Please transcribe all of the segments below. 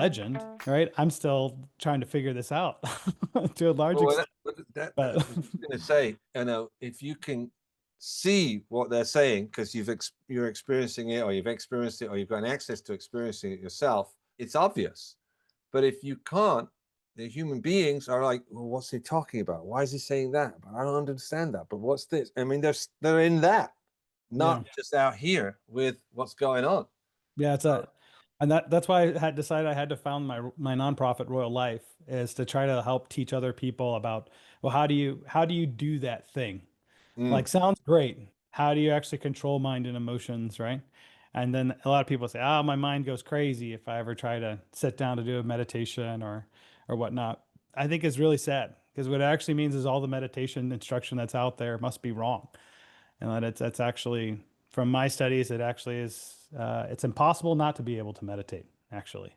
legend, right? I'm still trying to figure this out to a large Well, extent. I But was going to say, if you can see what they're saying because you're experiencing it, or you've experienced it, or you've got access to experiencing it yourself, it's obvious. But if you can't, the human beings are like, well, what's he talking about? Why is he saying that? But I don't understand that. But what's this? I mean, they're in that, yeah, not just out here with what's going on. yeah, it's a, and that's why I had decided I had to found my nonprofit Royal Life, is to try to help teach other people about, well, how do you do that thing? Mm, Like, sounds great. How do you actually control mind and emotions, right? And then a lot of people say, "Oh, my mind goes crazy if I ever try to sit down to do a meditation or whatnot." I think it's really sad, because what it actually means is all the meditation instruction that's out there must be wrong, and that it's actually, from my studies, it actually is, it's impossible not to be able to meditate, actually.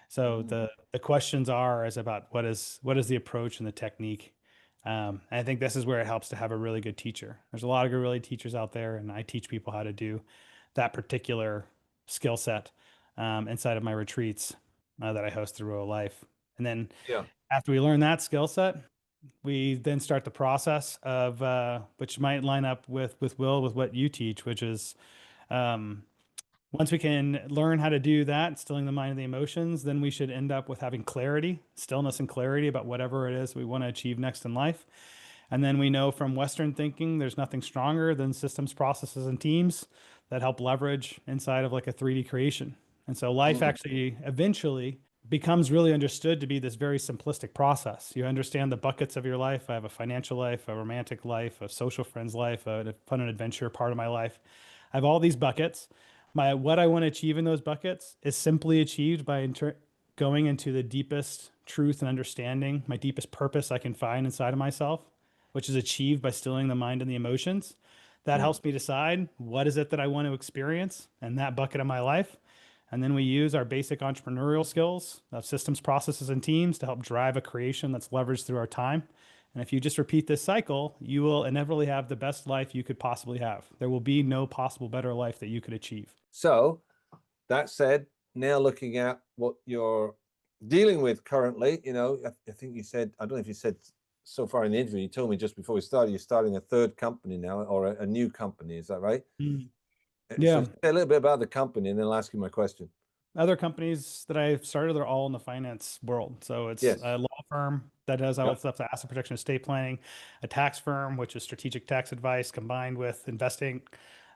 So mm, the questions are is about what is the approach and the technique. And I think this is where it helps to have a really good teacher. There's a lot of good really teachers out there, and I teach people how to do that particular skill set inside of my retreats that I host through Royal Life. And then yeah. after we learn that skill set, we then start the process of which might line up with Will, with what you teach, which is, um, once we can learn how to do that, stilling the mind and the emotions, then we should end up with having clarity, stillness and clarity about whatever it is we want to achieve next in life. And then we know from Western thinking, there's nothing stronger than systems, processes, and teams that help leverage inside of like a 3D creation. And so life Mm, actually eventually becomes really understood to be this very simplistic process. You understand the buckets of your life. I have a financial life, a romantic life, a social friends life, a fun and adventure part of my life. I have all these buckets. What I want to achieve in those buckets is simply achieved by going into the deepest truth and understanding, my deepest purpose I can find inside of myself, which is achieved by stilling the mind and the emotions. That mm. helps me decide what is it that I want to experience in that bucket of my life. And then we use our basic entrepreneurial skills of systems, processes, and teams to help drive a creation that's leveraged through our time. And if you just repeat this cycle, you will inevitably have the best life you could possibly have. There will be no possible better life that you could achieve. So that said, now looking at what you're dealing with currently, I think you said, I don't know if you said so far in the interview, you told me just before we started, you're starting a third company now, or a new company. Is that right? Mm. So Yeah. say a little bit about the company, and then I'll ask you my question. Other companies that I've started, they're all in the finance world. So it's Yes. a law firm that does all Yep. that stuff, to asset protection, estate planning, a tax firm, which is strategic tax advice combined with investment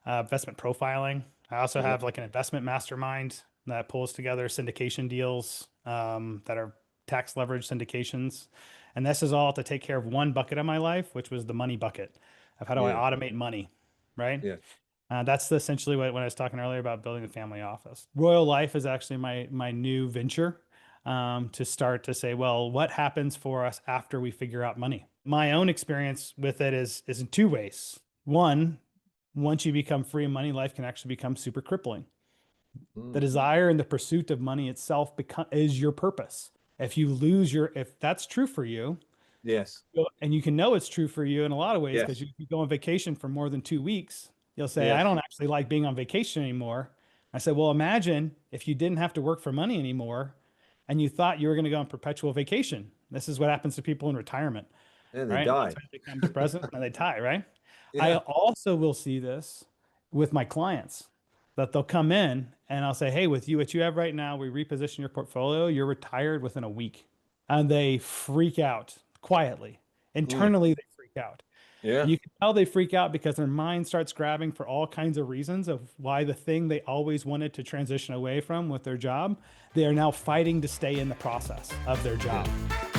profiling. I also Yeah. have like an investment mastermind that pulls together syndication deals that are tax leverage syndications. And this is all to take care of one bucket of my life, which was the money bucket of how do I Yeah. automate money, right? Yeah. That's essentially what when I was talking earlier about building a family office. Royal Life is actually my new venture, to start to say, well, what happens for us after we figure out money? My own experience with it is in two ways. One, once you become free of money, life can actually become super crippling. The Mm. desire and the pursuit of money itself is your purpose. If that's true for you, Yes. and you can know it's true for you in a lot of ways, because Yes. you go on vacation for more than 2 weeks, you'll say, I Yes. don't actually like being on vacation anymore. I said, well, imagine if you didn't have to work for money anymore and you thought you were going to go on perpetual vacation. This is what happens to people in retirement, Yeah, they right? die. That's when it becomes present and they die, right? I Yeah. also will see this with my clients, that they'll come in and I'll say, hey, with you, what you have right now, we reposition your portfolio, you're retired within a week. And they freak out quietly. Mm. Internally, they freak out. And Yeah. you can tell they freak out because their mind starts grabbing for all kinds of reasons of why the thing they always wanted to transition away from with their job, they are now fighting to stay in the process of their Yeah. job.